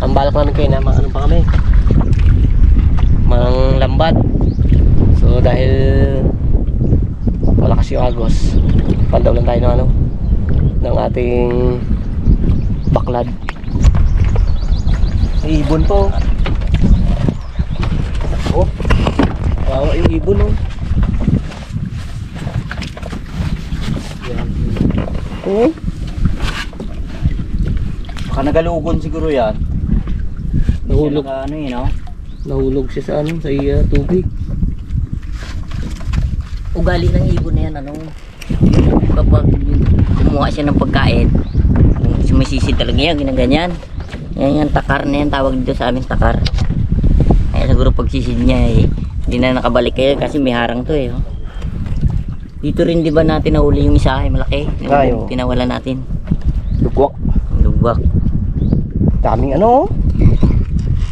ang balak namin kayo na ano pa kami, mang lambat. So dahil malakas yung agos, pandaw lang tayo ng ano, ng ating baklad. May ibon po. Oh, wawa yung ibon oh. Oh, Baka nagalugon siguro yan. nahulog. Ano yun, no? Nahulog siya sa ano, sa tubig. Ugali ng ibon na yan, ano, kapag kumuha siya ng pagkain, sumisisid talaga yan, ginaganyan. Yan yung takar na yan, tawag dito sa amin takar. Kaya siguro pagsisid niya hindi na nakabalik kayo kasi may harang to oh. Dito rin di ba natin nahuli yung isa malaki? Ayo. Pinawala natin. Lugwak. Lugwak. Daming ano,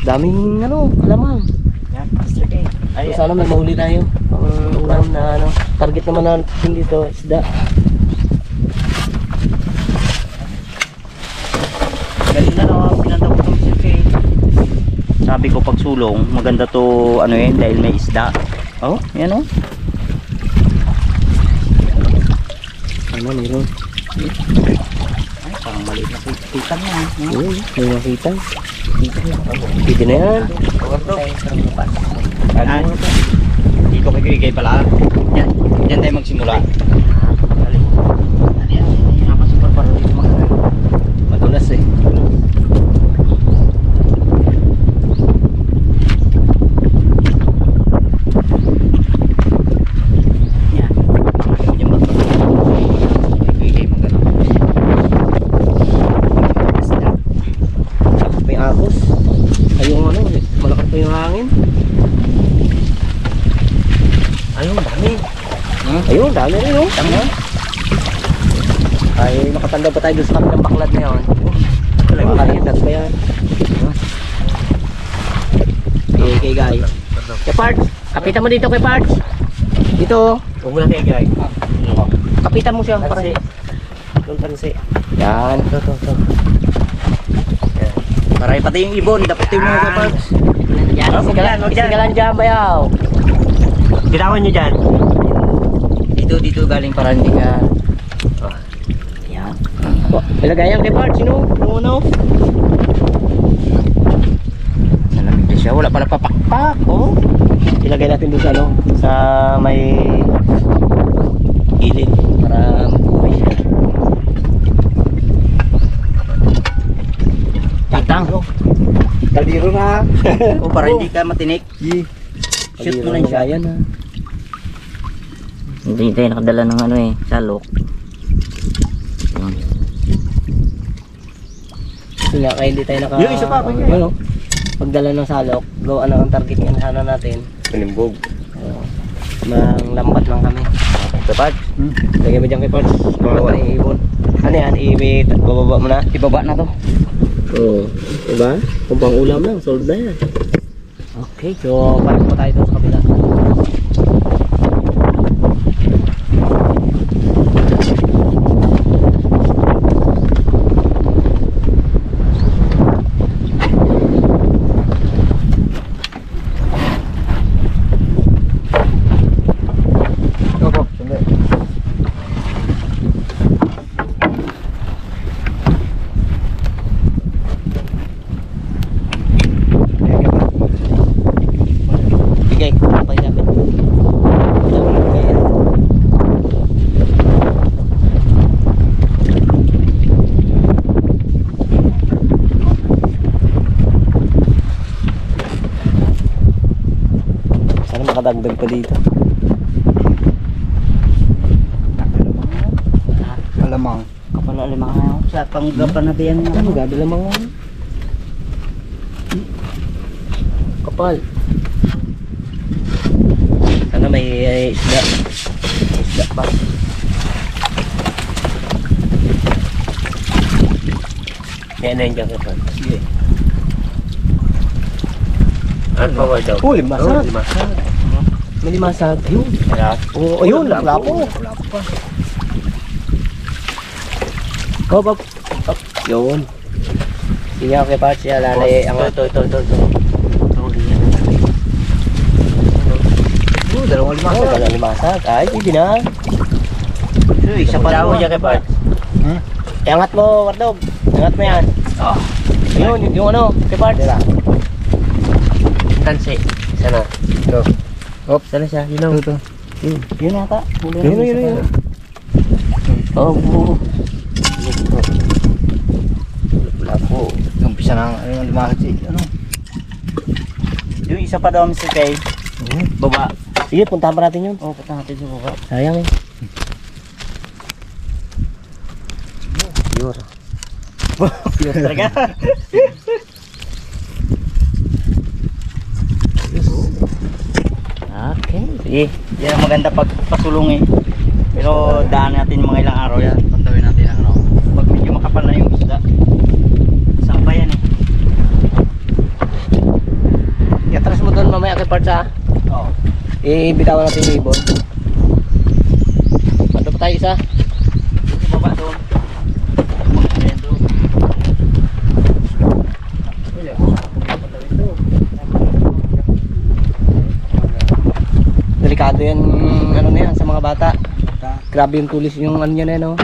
daming ano, alamang. Yan, Mr. K. Ay, sana may mahuli tayo. Ang ulam na ano, target naman natin dito, isda. Galing na, no? Pinandaw ko Mr. K. Sabi ko pag sulong, maganda to ano yun dahil may isda. Oh, yan oh. Ano, meron? Ay, parang maliit na kita niya. No? Uy, may makita. Pwede na yan. Ah, dito kay Grigay pala. Yan, yan tayo magsimula. Madulas eh. Yan. Yan ba? Grigay magano. May agos. Ayun ano, malakas pa yung hangin. Ayun, dami. Ayun, dami rin oh. Tama. Ay, nakatanda pa tayo doon sa kabilang baklad na yun. Talaga. Makalimutan pa yan. Okay, guys. Kay Parts, kapitan mo dito kay Parts. Dito. Huwag mo na kay Grigay. Kapitan mo siya. Para Doon tansi. yan. Ito. Maray pati yung ibon, dapatin mo kay Parks. Yan, isigalan dyan, bayaw. Ginawan nyo dyan. Dito galing para hindi ka. Oh. Yan. Ilagay yan kay Parts, sino? Ano? Nalamig na siya, wala pala papakpak. Oh. Ilagay natin doon sa ano, sa may gilid para mabuhay siya. Tatang. Kaldiro na. Oh, para hindi ka matinik. Shoot mo lang siya. Yan ha. Hindi tayo nakadala ng ano salok. Yun. Kasi nga, kaya hindi tayo naka... Yung isa pa, pwede. Ano? Pagdala ng salok, gawa na ang target nga sana natin. Palimbog. Mang lambat lang kami. Sa Parks. Lagyan mo dyan kay Parts. Bawa na ibon. Ano yan? Bababa mo na? Ibaba na to. Oo. Diba? Kung pang ulam lang, solve na yan. Okay, so balik po tayo doon sa kabila. Bigay, kapay namin. Sana makadagdag pa dito. Alamang. Kapal alamang ngayon. Sa panggapan na diyan nga. Ano gabi lang mga kapal. Sana may isda. Isda pa. Yan na yung jacket pa. Sige. Ano pa daw? Oh, limasag. Limasag. May limasag. Ayun. Oo, ayun. Lapo. Lapo pa. Oh, Bob. Oh, yun. Iya, kay Parts siya lalay ang Ito. dalawang limasag. Dalawang limasag. Ay, hindi na. So, isa pa daw dyan kay Part. Iangat mo, Wardog. Iangat mo yan. Yun, yung ano, kay Parts. Tansi. Sana. Ito. Hop, sana siya. Yun. Ito. Yun ata. Yun. Oh, Wala po. Umpisa na ang lumakad si ano. Yung isa pa daw Mr. Kay. Baba. Sige, puntahan pa natin yun. Punta natin sa baba. Sayang eh. Pure. Pure talaga. okay. Sige. Yan ang maganda pag pasulong eh. Pero daan natin mga ilang araw yan. Pantawin natin ang ano. Pag medyo makapal na yung isda. Saan pa yan eh? Iatras mo doon mamaya kay Parts ha. Oo. Ibitawan natin yung ibon. Pato pa tayo isa. Doon sa baba doon. Ayan doon. Delikado yan, ano na yan, sa mga bata. Grabe yung tulis yung ano yan, no?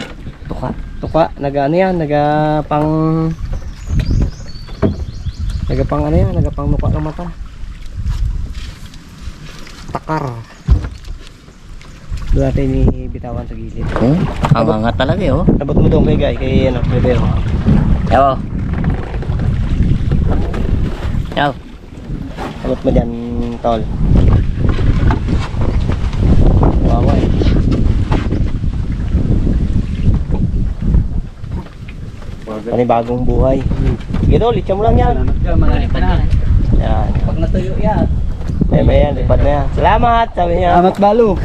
Tuka, naga ano yan, nagapang ano yan, nagapang mukha ng mata. Takar. Doon natin ibitawan sa gilid. Ang angat talaga oh. Abot mo doon kay ano, Rebel. Yaw. Yaw. Abot mo dyan, tol. Wawa eh. Panibagong buhay. Sige tol, itcha mo lang yan. Yan. Pag natuyo yan. May yan, lipat na yan. Salamat, sabi niya. Amat balo.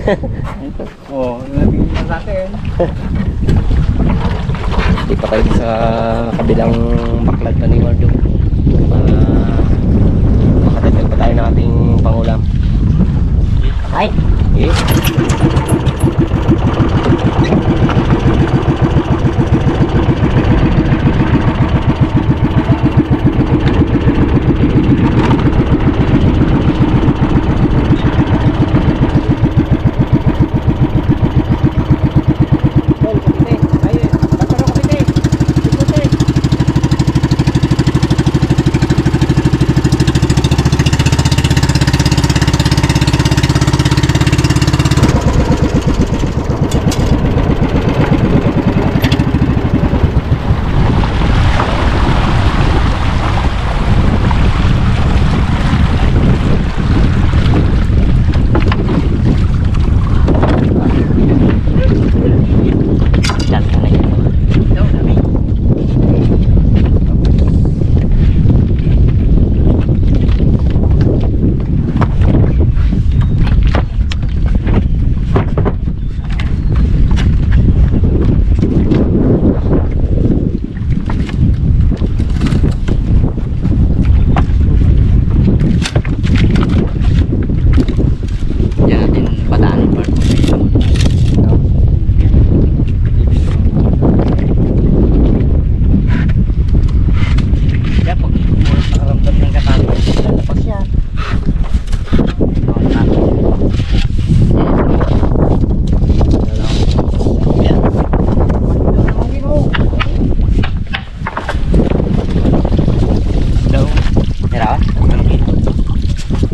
Oh, nabigyan niya sa akin. Hindi pa tayo sa kabilang baklad pa ni Wardo. Para makatagdag pa tayo ng ating pangulam. Ay. Okay.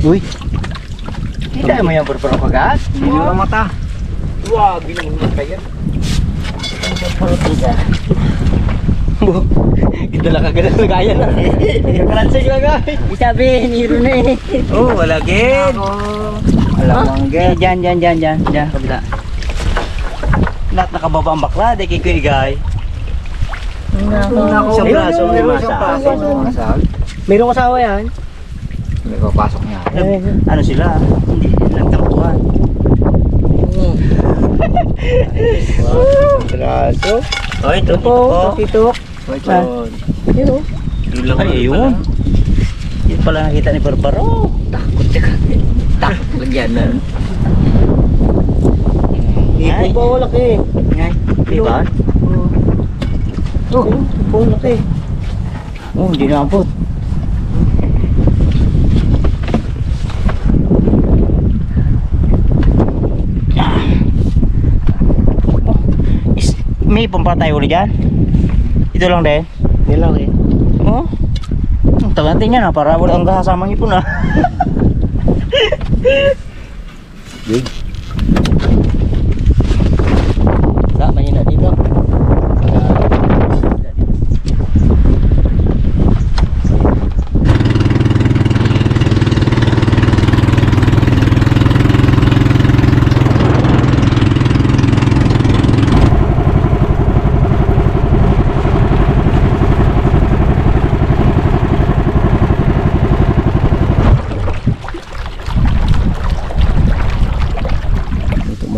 Uy. Kita mo yan berperang kagat. Hindi mo mata. Wah, bilang kayak. Kita lang kagad ng gaya na. Karansig lang guys. Isabi, niro na eh. Oh, wala gid. Alam gid. Diyan. Kabila. Lahat nakababa ang bakla, di kay guy. Isang braso may masa. Mayroong kasawa yan. May papasok niya. Ano sila? Hindi nagtampuhan. Braso. Oh, ito Po, titok. Yun. Ay, yun. Yun pala nakita ni Barbaro. Takot ka. Takot yan na. Ipong pa wala laki. Ngay. Diba? Ito, ipong laki. Oh, hindi na abot. May pumpa tayo ulit dyan. Ito lang din. Yan lang eh. Oh. Ang tagantin niya na para wala ang kasamang ipon ah. Big. Sama niyo na dito.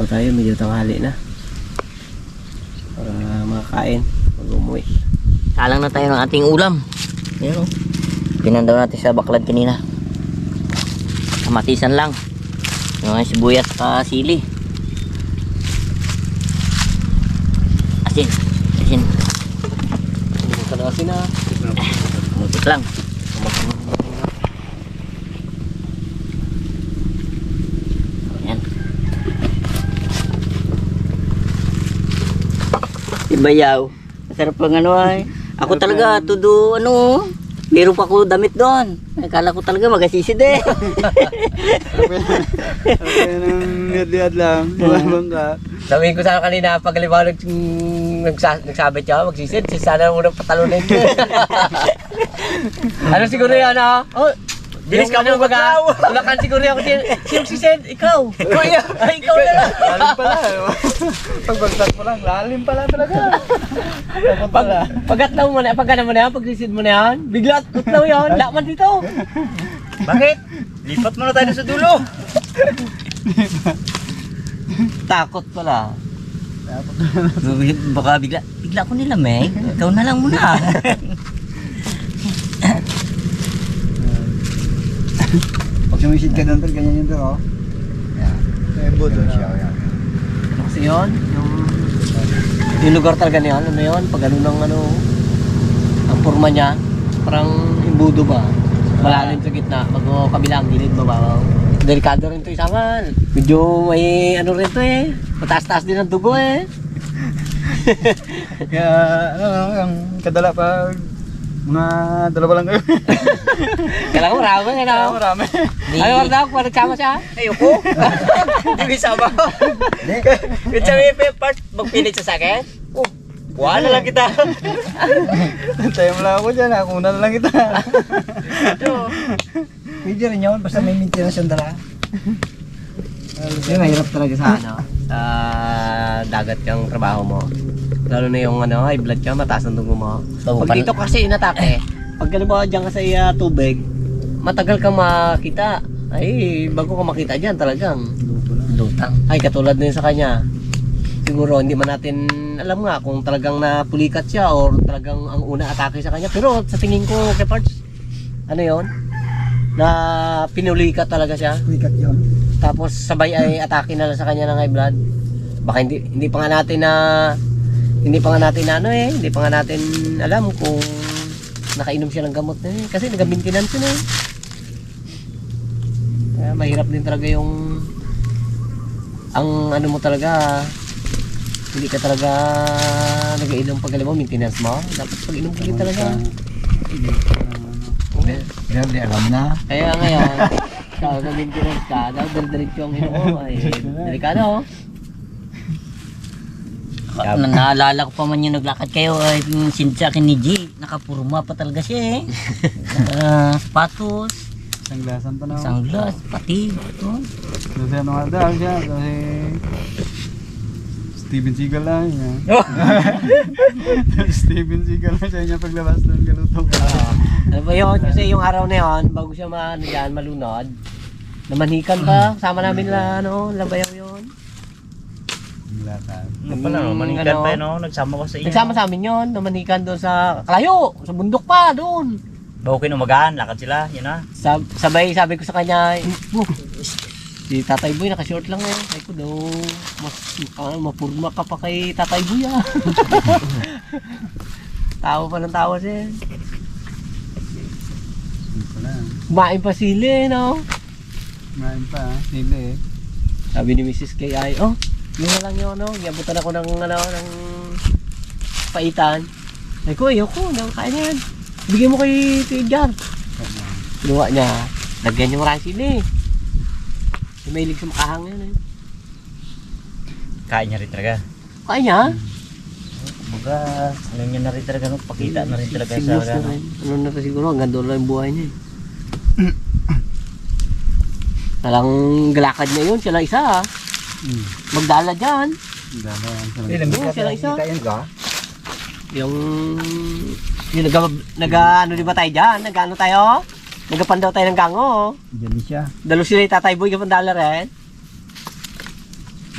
Tayo medyo tanghali na para makakain pag umuwi. Salang na tayo ng ating ulam. Ayan o. Pinandaw natin sa baklad kanina. Kamatisan lang. Yung mga sibuyas at sili. Asin. Asin. Asin na. Mutik lang. Ayan. Ibayaw. Masarap pang ano ay. Ako talaga, todo ano, meron pa ako damit doon. Akala ko talaga magasisid eh. Liad lang. Bang ka. Sabihin ko sana kanina, pag halimbawa nagsabi siya, magsisid, sana unang patalunin ko. Ano siguro yan ha? Oh, bilis ka mo baga. Ulakan siguro yan. Sino sisid? Ikaw. Kuya. Ay, ikaw na lang. Lalim pala. Pagbagsak mo lang, lalim pala talaga. Pag-atlaw mo na, pag-ano mo na yan, pag-sisid mo na yan, bigla at utlaw yan, laman dito. Bakit? Lipat mo na tayo sa dulo. Takot pala. Baka bigla ko nila may. Ikaw na lang muna. Pag sumisid ka doon, ganyan yun to, oh. Yan. Lembo doon siya, yan. Ano kasi yun? Yung lugar talaga niya, ano yun? Pag ano ng ano, ang forma niya, parang imbudo ba? Malalim sa gitna, bago kabilang gilid mababaw. Delikado rin to isaman. Medyo may ano rin to eh. Mataas-taas din ang dugo eh. Kaya, ano, ang kadala pa, mga dalawa lang kayo. Kailangan marami eh na. Marami. Ano orda ko para nagsama siya? Ayoko. Hindi sama ko. Kung sabi part, magpilit sa sakit. Oh, kuha na lang kita. Tayo mo lang ako dyan, ako na lang kita. Pwede rin yun, basta may maintenance yung dala. Yung mahirap talaga sa ano, sa dagat yung trabaho mo. Lalo na yung ano, high blood ka, mataas ang dugo mo. Pag dito kasi inatake, pag halimbawa dyan ka sa tubig, matagal kang makita. Ay, bago ka makita dyan talagang lutang. Ay, katulad din sa kanya. Siguro hindi man natin alam nga kung talagang napulikat siya or talagang ang una atake sa kanya. Pero sa tingin ko, kay Parts, ano yon, na pinulikat talaga siya. Wikat yun. Tapos sabay ay atake na lang sa kanya ng high blood. Baka hindi pa nga natin hindi pa nga natin alam kung nakainom siya ng gamot na eh. Kasi nag-maintenance yun eh. Kaya mahirap din talaga yung ang ano mo talaga, hindi ka talaga nag-inom pag alam mo, maintenance mo. Dapat pag-inom ka rin talaga. Grabe, alam na. Kaya ngayon, ikaw nag-maintenance ka, dapat diretso ang inom mo. Ay, delikado. Naalala ko pa man yung naglakad kayo ay sin sa akin ni G. Nakapurma pa talaga siya eh. Sapatos, Sanglasan pa na. sanglas, pati. Ito. Kasi ano nga daw siya, kasi Steven Seagal lang yan. Steven Seagal lang siya niya paglabas ng galutong. Ano ba yun? Kasi yung araw na yun, bago siya malunod, namanhikan pa. Sama namin labayaw yun. Ano pala, no? Manikan pa yun, no? Nagsama ko sa inyo. Nagsama sa amin yun, namanhikan doon sa Kalayo, sa bundok pa, doon. Bahukin umagaan, lakad sila, yun na. Sabay sabi ko sa kanya, si Tatay Boy naka-short lang eh. Ay ko daw, mapurma ka pa kay Tatay Boy ah. Tawa pa ng tawa siya. Wala. Kumain pa sili, no? Kumain pa, sili eh. Sabi ni Mrs. Kay ay, oh, yun na lang yun, no? Iabutan ako ng, ng paitan. Ay ko, ayoko, nakakain na yan. Bigyan mo kay Jar. Kinuha niya. Lagyan niya maraming sili. Mahilig sa makahang yan, eh. Kain niya rin talaga. Kain niya? Kumbaga, ano niya na rin talaga, no? Pakita na rin talaga Siguro sa na rin. Ano na rin siguro, hanggang doon lang yung buhay niya, eh. Talang galakad niya yun, siya lang isa, ha? Magdala dyan. Dala. Oo, siya lang isa. Kita yun ka? Yung ano di ba tayo dyan? Nag-ano tayo? Nagapandaw tayo ng gango. Diyan siya. Dalo sila yung tatay boy, kapandala rin.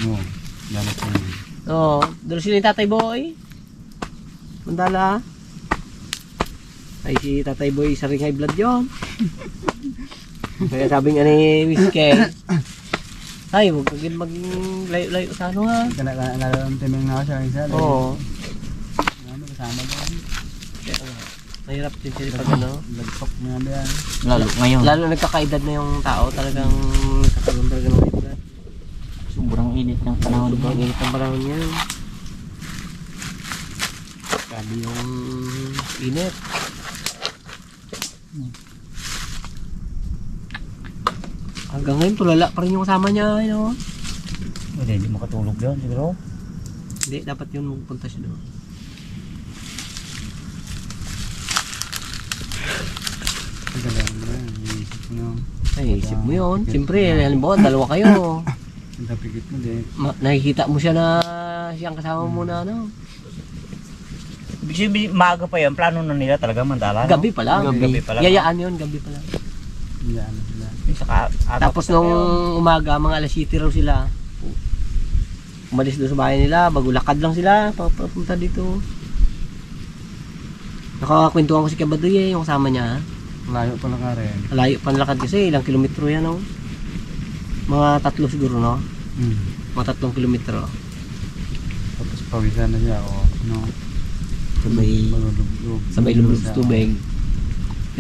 Oo. Dala siya. Oo, dalo sila yung tatay boy. Mandala. Ay si tatay boy, isa ring high blood yun. Kaya sabi nga ni Miss Kay, ay, huwag kagin maging layo-layo sa ano ha. Nalalang timing na ako siya isa. Oo. Ano, kasama doon. Mahirap din sila pag ano. Lagpok mo yan yan. Lalo ngayon. Lalo nagkakaedad na yung tao, talagang kakaroon talaga ng high blood. Sobrang init ng panahon. Sobrang init ang panahon niya. Sabi yung init. Hanggang ngayon, tulala pa rin yung kasama niya, you know? Hindi makatulog yun siguro. Hindi, dapat yun magpunta siya doon. Ang galang mo na. Iisip mo yun. Ay, isip mo yun. Siyempre, halimbawa, dalawa kayo. Ang tapikit mo din. Nakikita mo siya na siyang kasama mo na, ano? Ibig sabihin, maaga pa yan. Plano na nila talaga mandala. No? Gabi pa lang. Gabi pa lang. Yayaan yun, gabi pa lang. Yan sila. Saka, Tapos nung umaga, mga alas 7 raw sila. Umalis doon sa bahay nila, bago lakad lang sila, papunta dito. Nakakakwentuhan ko si Kabadoy eh, yung kasama niya. Layo pala ka rin. Layo pa lakad kasi, ilang kilometro yan oh. Mga 3 siguro no? Mga 3 kilometro. Tapos pawisan na siya. O, no? Sabay, Malulublob. sabay lumulog sa tubig.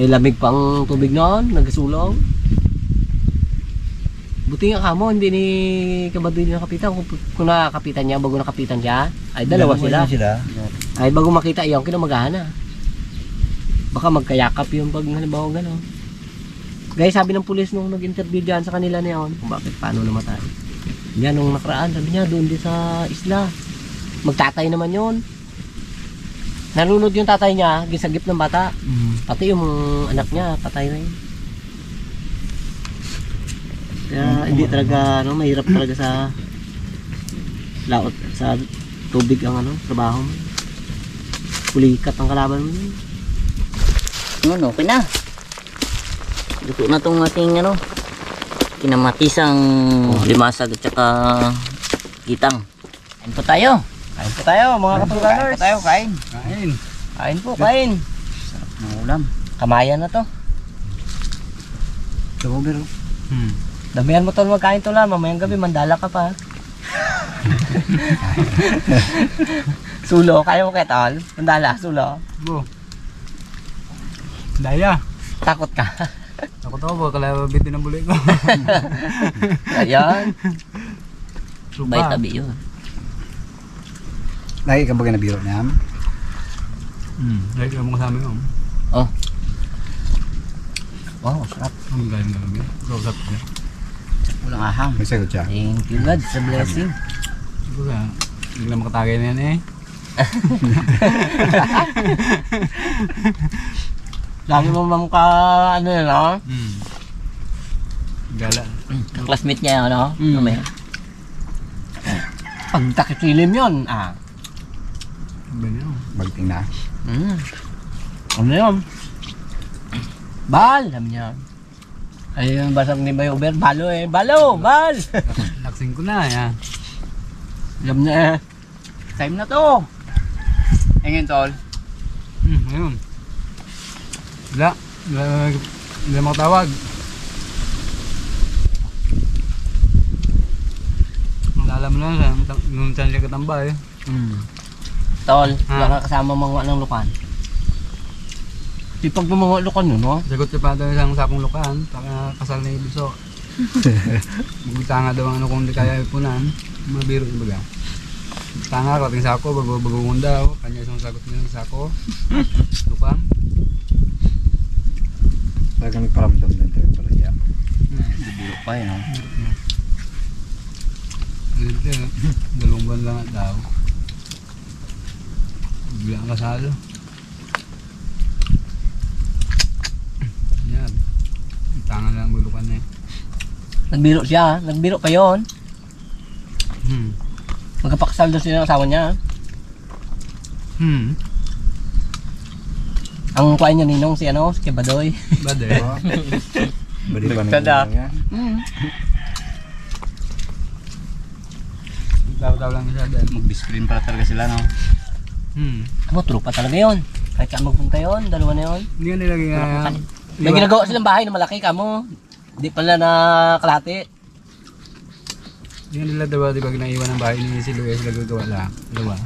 Eh lamig pang tubig noon, nagsulong. Buti nga kamo, hindi ni Kabadoy nakapitan. Kung nakakapitan niya, bago nakapitan siya, ay dalawa sila. Ay bago makita iyon, kinamagahan na. Baka magkayakap yung pag halimbawa gano'n. Guys, sabi ng pulis nung nag-interview dyan sa kanila na yun, kung bakit paano namatay. Yan nung nakaraan, sabi niya doon din sa isla. Magtatay naman yun. Nalunod yung tatay niya, gisagip ng bata. Pati yung anak niya, patay rin. Kaya hindi talaga, ano, mahirap talaga sa laot, sa tubig ang ano, trabaho mo. Pulikat ang kalaban mo. Yun, okay na. Luto na tong ating ano, kinamatisang limasag at saka kitang. Kain po tayo. Kain po tayo mga kapulganers. Kain. Kain. Kain po, kain. Sarap ng ulam. Kamayan na to. Sober. Damihan mo to magkain to lang, mamayang gabi mandala ka pa. Sulo, kaya mo kaya tol? Mandala, sulo. Bo. Daya. Takot ka. Ako to ba? Kala bitin ang buli ko. Ayan. Bay tabi yun. Lagi ka ba nabiro niya? Lagi ka mo kasama yun. Oh. Wow, sarap. Ang galing na kami. Rosap niya. Walang ahang. May sagot siya. Thank you God sa blessing. Siguro nga. Hindi na makatagay na yan eh. Lagi mo mamka, ano yun, no? Gala. Ang classmate niya, ano? Mamaya. Pag takisilim yun, ah. Ba niyo? Bagting na. Ano yun? Bal, sabi niya. Ayun, basag ni Bayo Uber, balo eh. Balo, bal! Laksing ko na yan. Alam na eh. Time na to. Engin tol. Ayun. Wala. Wala makatawag. Malala mo lang nung saan siya katambay. Tol, Ha? wala ka kasama mga ng lukan. Sipag ng mga lukan yun, no? Sagot siya pa daw isang sakong lukaan, para kasal na yung biso. Magtanga daw ang ano kung di kaya ipunan, mabiro yung baga. Tanga ko, ating sako, bago-bagungon daw, kanya isang sagot na yung sako, lukaan. Talagang nagparamdam na tayo pala siya. Bibiro pa yun, no? Ganito, 2 buwan lang at daw. Bigla ang kasalo. Yan. Tanga lang ang bulukan na eh. Nagbiro siya, nagbiro pa yun. Hmm. Magkapakasal doon sila ng asawa niya. Ang kuha niya ninong si ano, si Kebadoy. Bad eh. Bali pa Nagtanda. niya. Taw-taw lang siya dahil. Mag-discipline para talaga sila, no? Ano, trupa talaga yun. Kahit ka magpunta yun, dalawa na yun. Hindi nga nilagay nga. May ginagawa silang bahay na malaki kamo. Hindi pala na kalahati. Hindi nga nila daw, di ba, ginaiwan ng bahay ni si Luis, nagagawa lang. Dalawa.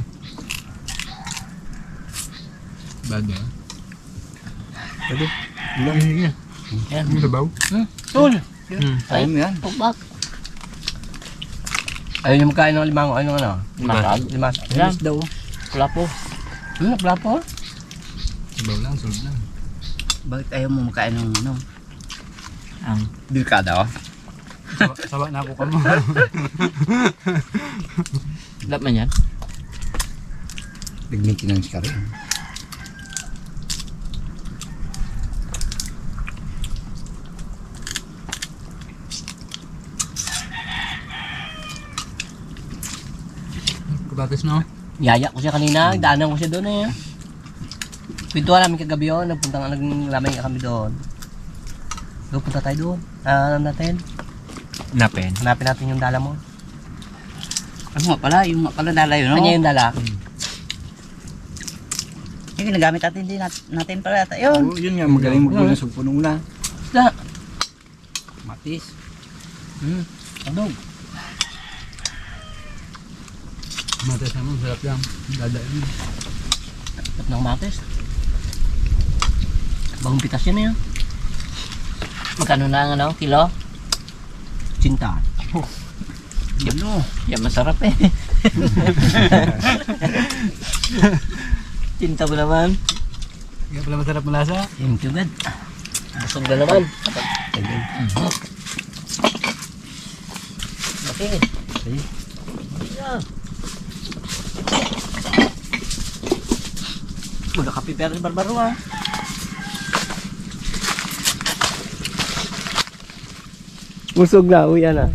Bad eh. Pwede. Ulang hindi nga. Yan. Ang sabaw. Tul! Ay mo yan. Tupak. Ayun yung makain ng limango. Ano ano? Limasag? Limasag. Yan. daw. Plapo. Plapo. Sabaw lang, sulod lang. Bakit ayaw mo makain ng, ano? Ang Delikado? Sawa na ako ka mo. lap man yan. Nag-maintenance ka rin. Kabatis no? Yaya ko siya kanina. Daanan ko siya doon eh. Pintuan namin kagabi yun. Nagpunta nga naglamay nga kami doon. Doon punta tayo doon. Ano natin? Napin. Hanapin natin yung dala mo. Ano nga pala? Yung nga pala dala yun, no? Kanya yung dala. Yung ginagamit natin din natin pala yata yun. Oo, yun nga, magaling magbulan sa punong una. Da. Matis. Adog. Matas naman, sarap yan. Dadain. Tap ng mates. Bagong pitas yan eh. Magkano na ang ano, kilo? Cinta. Ano? Yan masarap eh. Cinta mo naman. Kaya pala masarap malasa. Thank you, God. Busog na naman. Okay. Magkakapi pero si Barbaro ah. Busog na, uwi na.